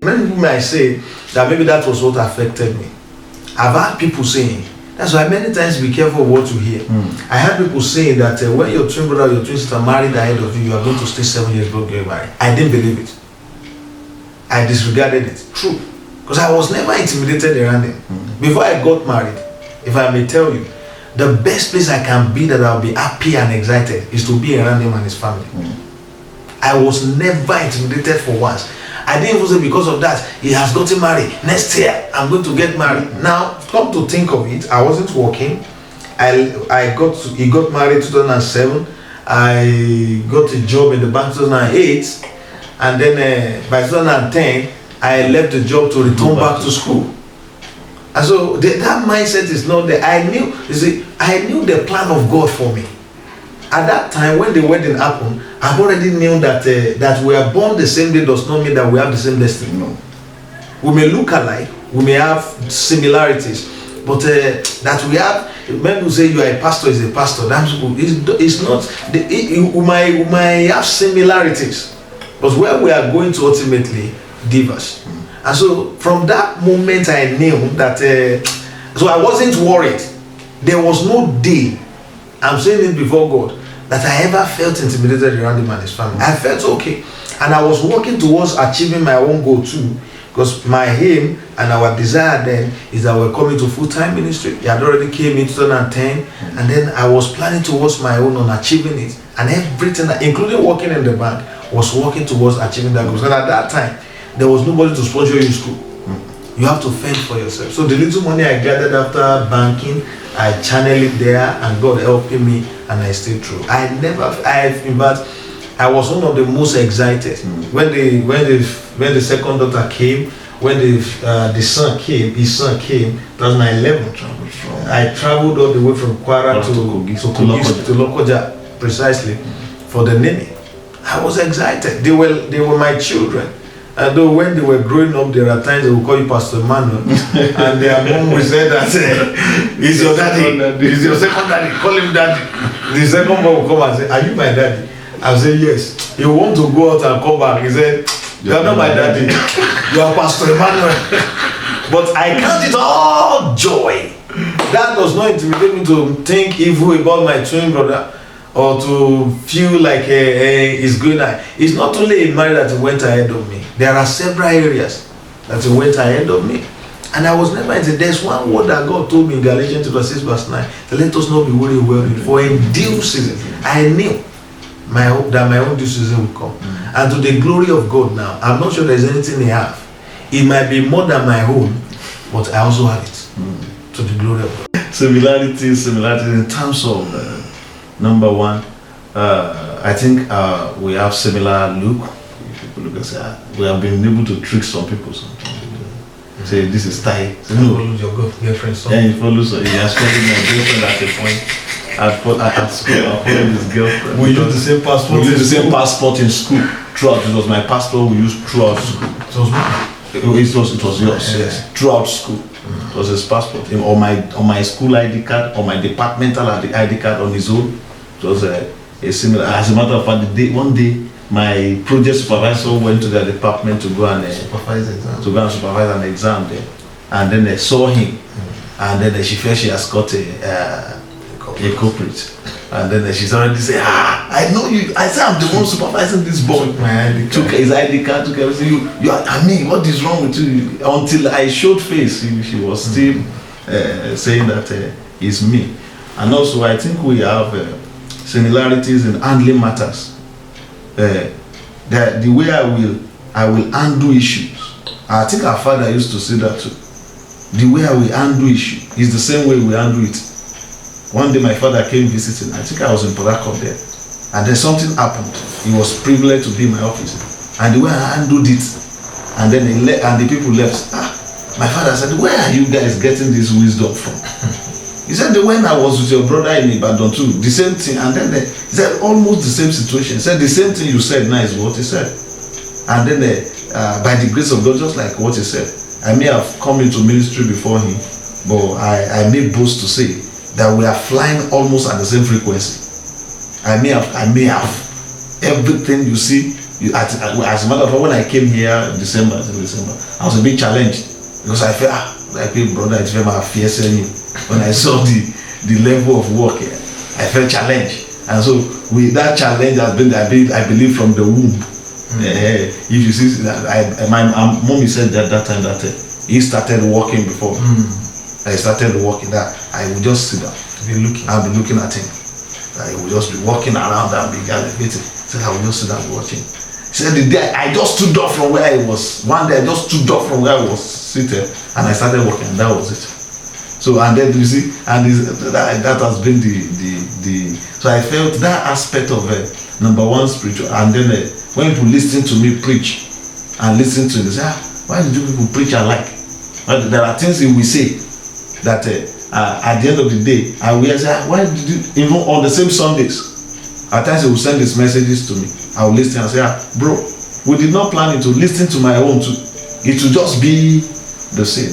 many people might say that maybe that was what affected me. I've had people saying, that's why many times be careful of what you hear. I had people saying that when your twin brother or your twin sister married ahead of you, you are going to stay 7 years before getting married. I didn't believe it. I disregarded it. True. Because I was never intimidated around him. Before I got married, if I may tell you, the best place I can be that I'll be happy and excited is to be around him and his family. I was never intimidated for once. I didn't even say because of that, he has gotten married. Next year, I'm going to get married. Now, come to think of it, I wasn't working. He got married 2007. I got a job in the bank 2008. And then by 2010, I left the job to return back to school. And so that mindset is not there. I knew the plan of God for me. At that time, when the wedding happened, I already knew that that we are born the same day does not mean that we have the same destiny. No. We may look alike, we may have similarities, but that we have, when people say you are a pastor is a pastor, it's not. We might have similarities, but where we are going to ultimately diverse. And so from that moment I knew that, so I wasn't worried. There was no day, I'm saying it before God, that I ever felt intimidated around him and his family. I felt okay. And I was working towards achieving my own goal too. Because my aim and our desire then is that we're coming to full-time ministry. He had already came in 2010. And then I was planning towards my own on achieving it. And everything, including working in the bank, was working towards achieving that goal. So at that time, there was nobody to sponsor you in school. You have to fend for yourself. So the little money I gathered after banking, I channeled it there, and God helping me, and I stayed true. In fact, I was one of the most excited when the second daughter came, when his son came, 2011. I traveled all the way from Kwara to Lokoja, precisely for the naming. I was excited. They were my children. And though when they were growing up, there are times they will call you Pastor Emmanuel, and their mom will say that he's your daddy, he's your second daddy, call him daddy. The second mom will come and say, are you my daddy? I'll say yes. He want to go out and come back. He said, you are not my daddy, you are Pastor Emmanuel. But I count it all joy. That does not intimidate me to think evil about my twin brother, or to feel like he's going on. It's not only in marriage that he went ahead of me. There are several areas that he went ahead of me. And I was never into. There's one word that God told me in Galatians 6 verse 9. Let us not be worried well, for in due season. I knew that my own due season would come. And to the glory of God now, I'm not sure there's anything they have. It might be more than my own, but I also have it. To the glory of God. Similarities in terms of number one, I think we have similar look. If people look and say, we have been able to trick some people sometimes. Say, this is Thai. No. Follows your girlfriend. Yeah, he follows her. He has followed my girlfriend at a point. At school, I followed his girlfriend. We used the same passport. We used the same passport in school. Throughout, it was my passport we used throughout school. It was yours, yes. Throughout school. It was his passport. On my school ID card, on my departmental ID card on his own. It was a similar. As a matter of fact, one day my project supervisor went to the department to go and supervise an exam there, and then they saw him, and then she felt she has got a culprit, and then she's already saying, I know you. I said I'm the one supervising this boy. Took his ID card, took everything. What is wrong with you? Until I showed face, she was still saying that it's me. And also, I think we have similarities in handling matters. The way I will handle issues. I think our father used to say that too. The way I will handle issue is the same way we handle it. One day my father came visiting. I think I was in Port Harcourt there, and then something happened. He was privileged to be in my office, and the way I handled it, and then the people left. My father said, "Where are you guys getting this wisdom from?" He said, when I was with your brother in Ibadan too, the same thing. And then he said, almost the same situation. He said, the same thing you said now is what he said. And then by the grace of God, just like what he said, I may have come into ministry before him, but I may boast to say that we are flying almost at the same frequency. I may have everything you see As a matter of fact, when I came here in December, I was a bit challenged because I felt like brother, it's very my fierce when I saw the level of work here. I felt challenged, and so with that challenge has been, I believe, from the womb. If you see that, my mommy said that time that he started working before. I started working, that I would just sit down, I'll be looking at him. I would just be walking around and be elevated. So I would just sit down watching. He said the day I just stood up from where I was. One day I just stood up from where I was seated and I started working, and that was it. So, and then you see, and that has been the so I felt that aspect of number one, spiritual, and then when people listen to me preach and listen to it, they say, why did you people preach alike? There are things we say that at the end of the day, I will say, why did you, even on the same Sundays, at times he will send his messages to me. I will listen and say, bro, we did not plan it to listen to my own too. It will just be the same.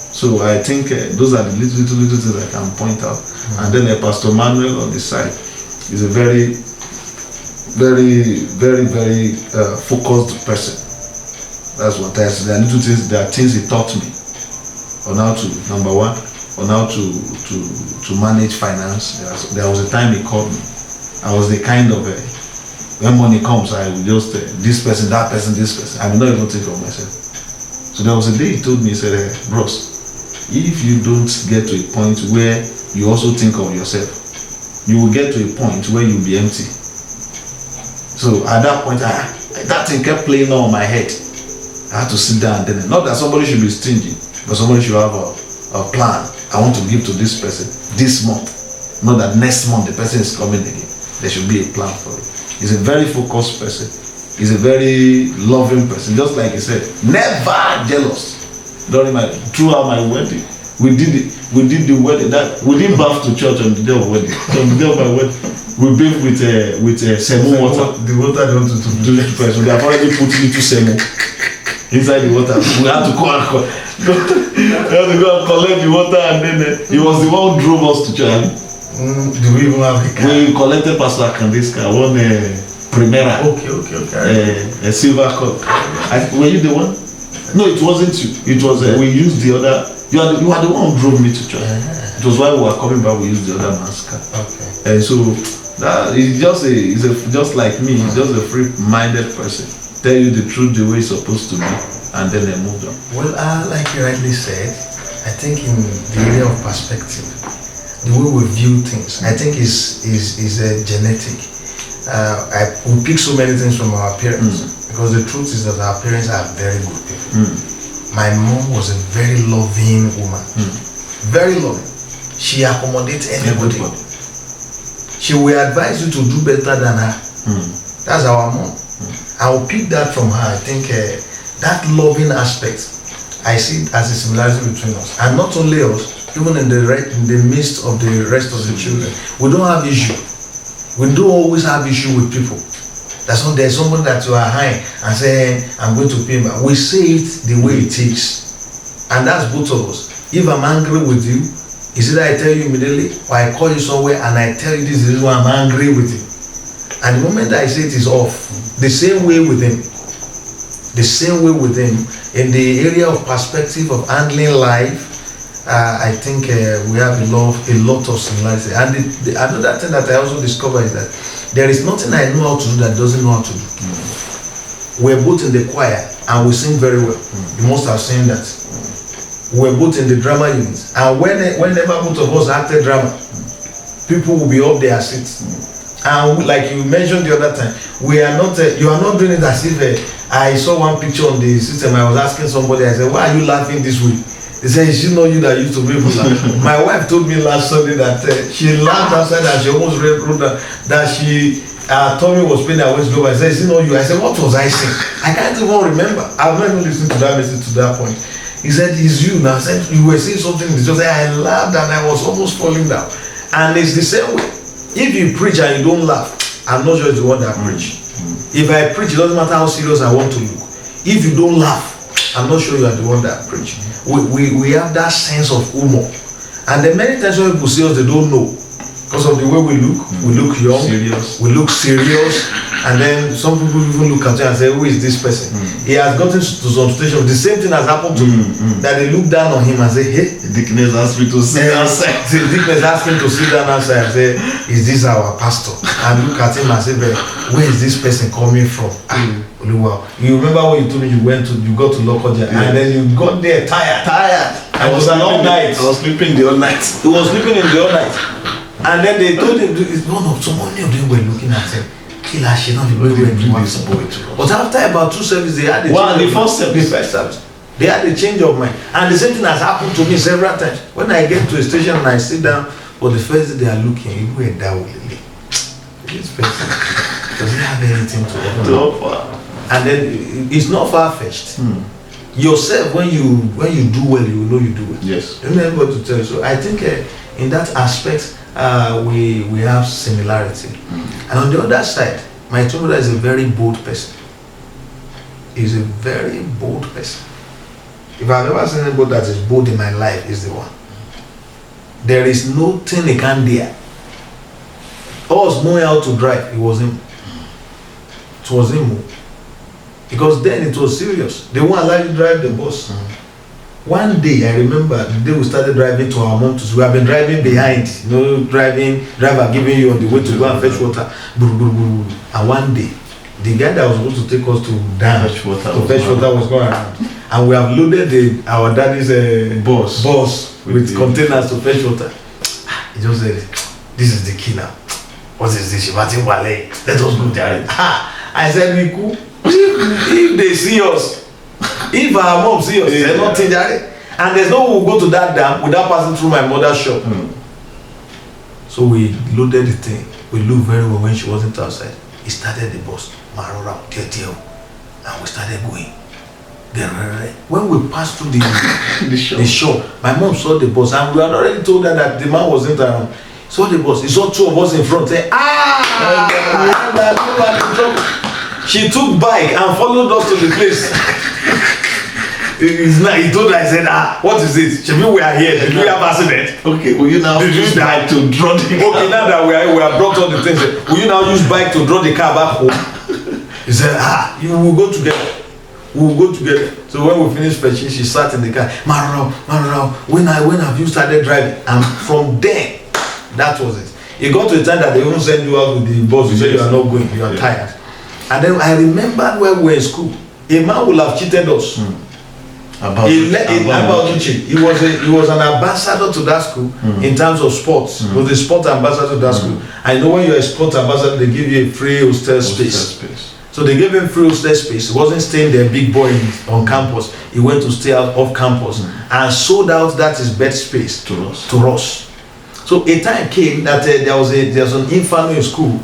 So I think those are the little things I can point out. And then Pastor Emmanuel on the side is a very focused person. That's what I said. There are little things, there are things he taught me on how to, number one, on how to manage finance. There was a time he called me. I was the kind of when money comes, I will just this person, that person, this person. I will not even think of myself. So there was a day he told me, he said, bros, if you don't get to a point where you also think of yourself, you will get to a point where you'll be empty. So at that point, that thing kept playing on my head. I had to sit down and then, not that somebody should be stingy, but somebody should have a plan. I want to give to this person this month. Not that next month the person is coming again. There should be a plan for it. He's a very focused person. He's a very loving person. Just like he said, never jealous. Throughout my wedding, we did the wedding. We didn't bath to church on the day of wedding. On the day of my wedding, we bathed with semo water. The water they want to the person. They have already put little semo inside the water. We had to go and collect the water, and then he was the one who drove us to church. Do we even have a car? We collected Pastor Akandi's car, one Primera. Okay. A silver cup. Were you the one? No, it wasn't you. It was we used the other. You are the one who drove me to church. It was while we were coming back. We used the other man's car. Okay. And so that he's just like me. He's just a free-minded person. Tell you the truth the way it's supposed to be, and then they moved on. Well, like you rightly said, I think in the area of perspective, the way we view things, I think is genetic. We pick so many things from our parents, because the truth is that our parents are very good people. My mom was a very loving woman, very loving. She accommodates anybody. She will advise you to do better than her. That's our mom. I will pick that from her. I think that loving aspect, I see it as a similarity between us, and not only us. Even in the midst of the rest of the children, we don't have issue. We don't always have issue with people. There's someone that you are high and say, I'm going to pay back. We say it the way it is. And that's both of us. If I'm angry with you, is either I tell you immediately, or I call you somewhere and I tell you this is why I'm angry with you. And the moment I say it is off, the same way with him. The same way with him. In the area of perspective of handling life, I think we have a lot of similarity. And another thing that I also discovered is that there is nothing I know how to do that doesn't know how to do. We're both in the choir and we sing very well. You must have seen that. We're both in the drama units. And whenever both of us acted drama, people will be up their seats. And like you mentioned the other time, you are not doing it as if I saw one picture on the system. I was asking somebody, I said, why are you laughing this way? They said, she know you that used to be able to laugh. My wife told me last Sunday that she laughed outside and she almost wrote that she tummy was paining her waist over. I said, she know you. I said, what was I saying? I can't even remember. I've not even listened to that message to that point. He said, it's you now. I said, you were saying something. Just I laughed and I was almost falling down. And it's the same way. If you preach and you don't laugh, I'm not sure it's the one that preach. If I preach, it doesn't matter how serious I want to look. If you don't laugh, I'm not sure you are the one that preach. We have that sense of humor. And then many times when people see us, they don't know. because of the way we look young, serious. we look serious, and then some people even look at you and say, who is this person? He has gotten to some station. The same thing has happened to me, that they look down on him and say, hey, Dickness asked me to sit outside. Dickness asked him to sit down outside and say, is this our pastor? And look at him and say, where is this person coming from? Wow. You remember when you told me you got to Lokoja, and then you got there tired. I was an all night. I was sleeping the all night. He was sleeping in the all night. And then they told him, so many of them were looking at him. Killer shit, not the way we do this boy to us. But after about 2 services, they had the first service. They had a change of mind. And the same thing has happened to me several times. When I get to a station and I sit down, for the first day they are looking, you went down with this person doesn't have anything to offer. And then it's not far-fetched. Yourself, when you do well, you know you do well. Yes. You know what to tell you. So I think in that aspect, we have similarity. And on the other side, my twin brother is a very bold person. He's a very bold person. If I've ever seen anybody that is bold in my life, is the one. There is nothing he can't dare. Us knowing how to drive, it was him. It was him. Because then it was serious. They won't allow you to drive the bus. One day, I remember the day we started driving to our mom, we have been driving behind, driver giving you on the way to go and fetch water. And one day, the guy that was supposed to take us to dam fetch water was going around. And we have loaded our daddy's bus with containers to fetch water. He just said, this is the key now. What is this? Let us go there. I said, we cool. If they see us, if our mom see us, there's nothing there. And there's no way we'll go to that dam without passing through my mother's shop. So we loaded the thing. We looked very well when she wasn't outside. He started the bus, Marora, and we started going. When we passed through the shop, my mom saw the bus, and we had already told her that the man wasn't around. Saw the bus, he saw 2 of us in front, saying, she took bike and followed us to the place. He told her, I said, what is this? Shebi, we are here. Did we have accident? Okay, will you now use bike to draw the car? Okay, now that we have brought all the things, will you now use bike to draw the car back home? He said, you will go together. We will go together. So when we finished fetching, she sat in the car. Mararo, when have you started driving? And from there, that was it. It got to a time that they even send you out with the bus. You say you are not going, you are tired. And then I remembered when we were in school, a man would have cheated us. About teaching. He was an ambassador to that school in terms of sports. He was a sport ambassador to that school. I know when you're a sport ambassador, they give you a free hostel space. So they gave him free hostel space. He wasn't staying there, big boy on campus. He went to stay out off campus and sold out that his bed space to us. So a time came that there was an inferno in school,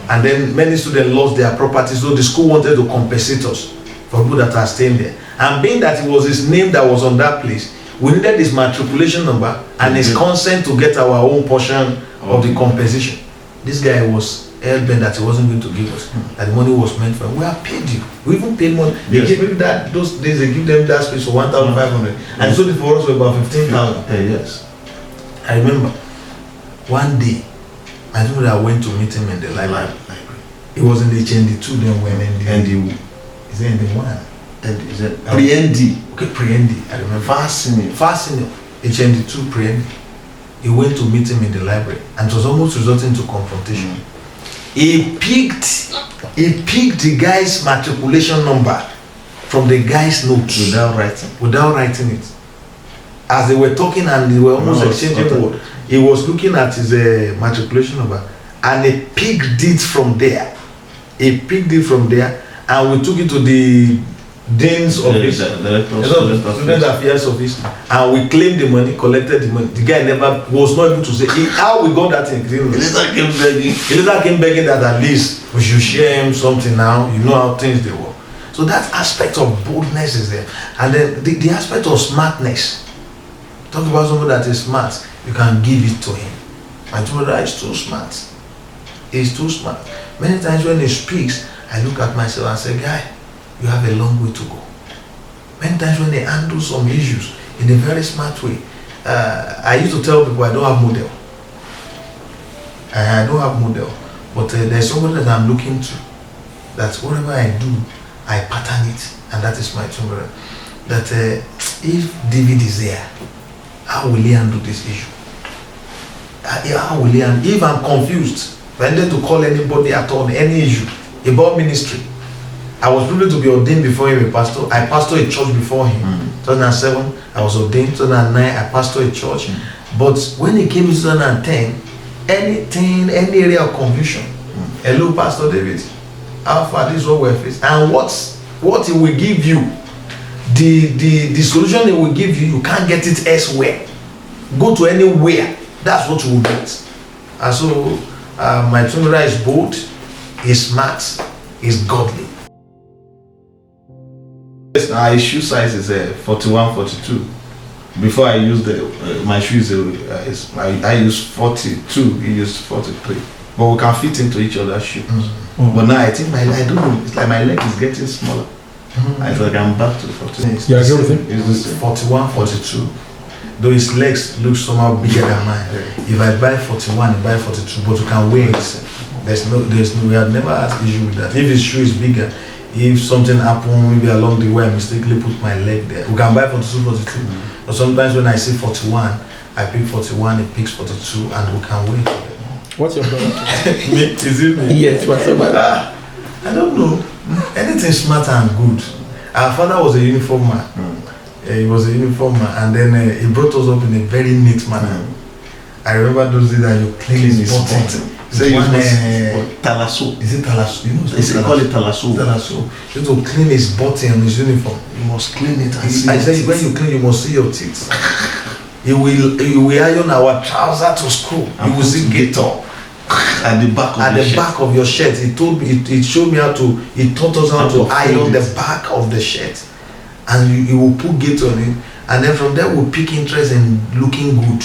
and then many students lost their property. So the school wanted to compensate us for people that are staying there. And being that it was his name that was on that place, we needed his matriculation number and his consent to get our own portion of the compensation. This guy was hell-bent that he wasn't going to give us, that the money was meant for him. We have paid you. We even paid money. They gave him that, those days they give them that space for 1,500. And sold it for us for about 15,000. Yes. I remember one day, my brother went to meet him in the library. He was in the HND2 then when ND. Is it ND1? Is it pre-ND? Okay, pre-ND. I remember. Fascinating. HND2 pre-ND. He went to meet him in the library, and it was almost resulting to confrontation. He picked the guy's matriculation number from the guy's notes without writing it. As they were talking and they were almost exchanging words, he was looking at his matriculation number, and he picked it from there. And we took it to the Dean's office, Student Affairs office, and we claimed the money, collected the money. The guy was not able to say how we got that thing. He later came begging that at least we should share him something now. You know how things they work. So that aspect of boldness is there. And then the aspect of smartness. Talk about somebody that is smart, you can give it to him. My brother is too smart. He's too smart. Many times when he speaks, I look at myself and say, guy, you have a long way to go. Many times when they handle some issues in a very smart way, I used to tell people I don't have model. I don't have model, but there's somebody that I'm looking to. That whatever I do, I pattern it, and that is my twin brother. That if David is there, how will he handle this issue? How will he handle? If I'm confused, if I need to call anybody at all, any issue about ministry, I was privileged to be ordained before him a pastor. I pastored a church before him. 2007, I was ordained. 2009, I pastored a church. But when it came to 2010, anything, any area of confusion, hello, Pastor David, how far this is what we're facing, and what he will give you, the solution he will give you, you can't get it elsewhere. Go to anywhere, that's what you will get. And so, my twin brother is bold, he's smart, he's godly. My shoe size is 41, 42. Before I used my shoes, I used 42, he used 43. But we can fit into each other's shoes. But now I think I don't know, it's like my leg is getting smaller. I feel like I'm back to 42. You agree with him? It's 41, 42. Though his legs look somehow bigger than mine. If I buy 41, I buy 42, but you can wear it. We have never had issue with that. If his shoe is bigger, if something happened, maybe along the way I mistakenly put my leg there, we can buy 42, 42. But sometimes when I see 41, I pick 41, he picks 42, and we can wait. What's your brother? Me? Is it me? Yes, what's your brother? I don't know. Anything smart and good. Our father was a uniform man. He was a uniform man, and then he brought us up in a very neat manner. I remember those days that you clean his button. Say you talasso. Is it talasso? You know, they call it talasso. Talasso. You have to clean his button on his uniform. You must clean it and see. I said when you clean, you must see your teeth. He will iron our trouser to school. You will see gator at the back of at the back of your shirt. He told me, it showed me how to. He taught us how to iron the back of the shirt, and you will put gator on it, and then from there we'll pick interest in looking good.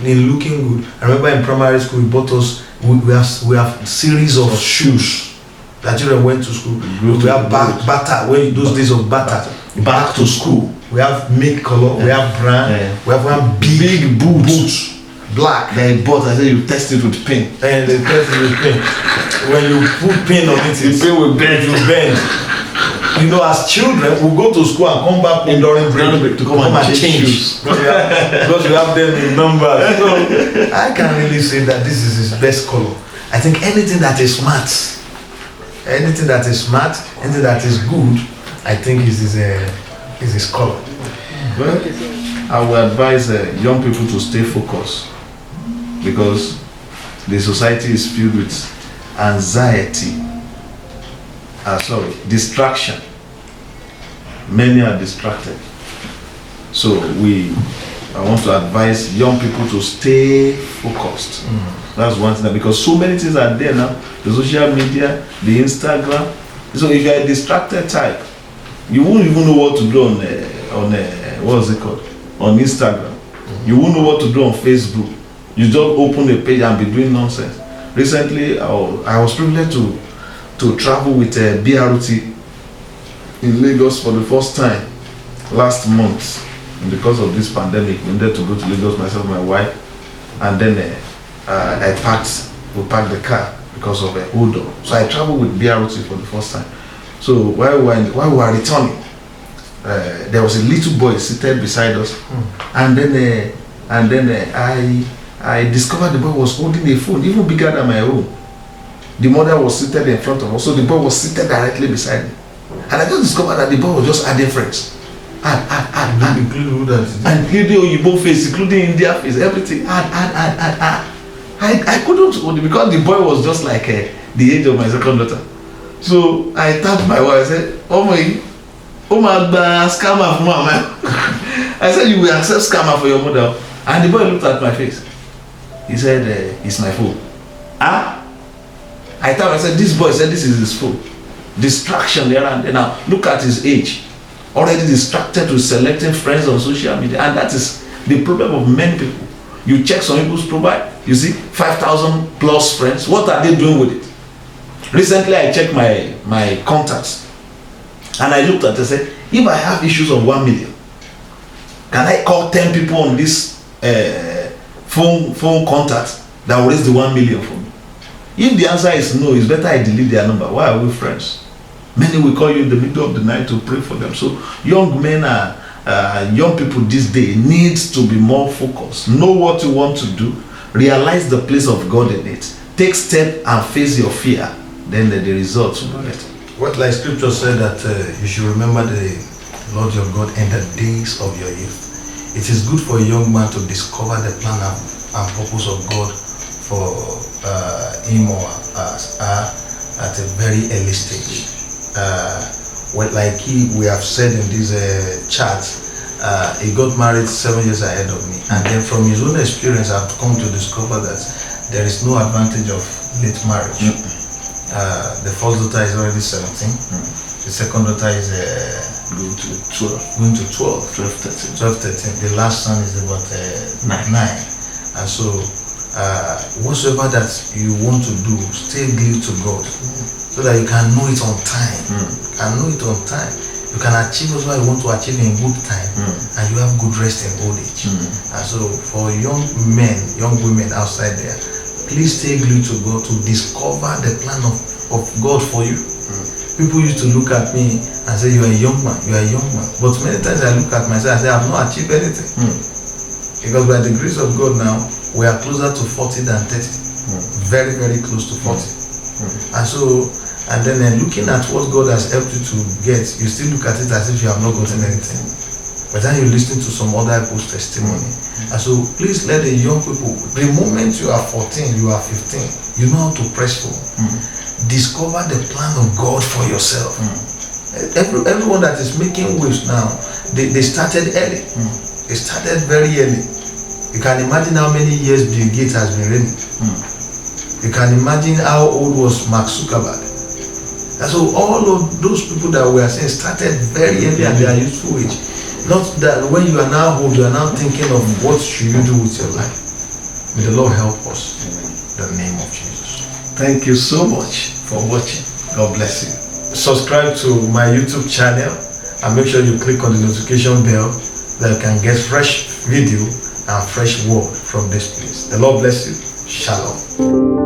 In looking good. I remember in primary school, we bought us. We have series of shoes that children went to school. We have batter. When those days of batter, back to school. We have milk color. We have brand. We have one big boots, black. They bought. I said you test it with pin. And they test it with pin. When you put pin on it, the pin will bend. It will bend. You know, as children, we go to school and come back during break to come and change. Because we have them in numbers. So I can really say that this is his best color. I think anything that is smart, anything that is good, I think is his color. Well, I would advise young people to stay focused, because the society is filled with anxiety. Distraction. Many are distracted. So I want to advise young people to stay focused. That's one thing, because so many things are there now. The social media, the Instagram. So if you're a distracted type, you won't even know what to do on what's it called? On Instagram. You won't know what to do on Facebook. You just open a page and be doing nonsense. Recently, I was privileged to travel with BRT in Lagos for the first time last month. And because of this pandemic, we needed to go to Lagos, myself and my wife, and then we parked the car because of a hold up. So I traveled with BRT for the first time. So while we were returning, there was a little boy seated beside us, and then I discovered the boy was holding a phone even bigger than my own. The mother was seated in front of us, so the boy was seated directly beside me. And I just discovered that the boy was just adding friends. Including Oyibo face, including India face, everything. I couldn't, because the boy was just like the age of my second daughter. So I tapped my wife, I said, oh my scammer for mama. I said, you will accept scammer for your mother. And the boy looked at my face. He said, it's my phone. I thought, I said, this boy said this is his phone. Distraction there and there. Now, look at his age. Already distracted with selecting friends on social media. And that is the problem of many people. You check some people's profile, you see 5,000 plus friends. What are they doing with it? Recently, I checked my contacts. And I looked at it and said, if I have issues of 1 million, can I call 10 people on this phone contact that will raise the 1 million for me? If the answer is no, it's better I delete their number. Why are we friends? Many will call you in the middle of the night to pray for them. So young men young people this day needs to be more focused. Know what you want to do. Realize the place of God in it. Take step and face your fear. Then the results will be better. What like scripture said that you should remember the Lord your God in the days of your youth. It is good for a young man to discover the plan and purpose of God for him or at a very early stage. We have said in this chat, he got married 7 years ahead of me, and then from his own experience I've come to discover that there is no advantage of late marriage. The first daughter is already 17. The second daughter is going to 12, 13. The last son is about 9. And so whatsoever that you want to do, stay glued to God, so that you can know it on time. You can achieve what you want to achieve in good time, and you have good rest in old age. And so for young men, young women outside there, please stay glued to God to discover the plan of God for you. People used to look at me and say, you are a young man. But many times I look at myself and say, I have not achieved anything. Because by the grace of God now, we are closer to 40 than 30. Very, very close to 40. And then looking at what God has helped you to get, you still look at it as if you have not gotten anything. But then you listen to some other people's testimony. And so please let the young people, the moment you are 14, you are 15, you know how to press forward. Discover the plan of God for yourself. Everyone that is making waves now, they started early. They started very early. You can imagine how many years Bill Gates has been reigning. You can imagine how old was Mark Zuckerberg. And so all of those people that we are saying started very early at their youthful age. Not that when you are now old, you are now thinking of what should you do with your life. May the Lord help us. In the name of Jesus. Thank you so much for watching. God bless you. Subscribe to my YouTube channel and make sure you click on the notification bell so that you can get fresh video and fresh word from this place. The Lord bless you. Shalom.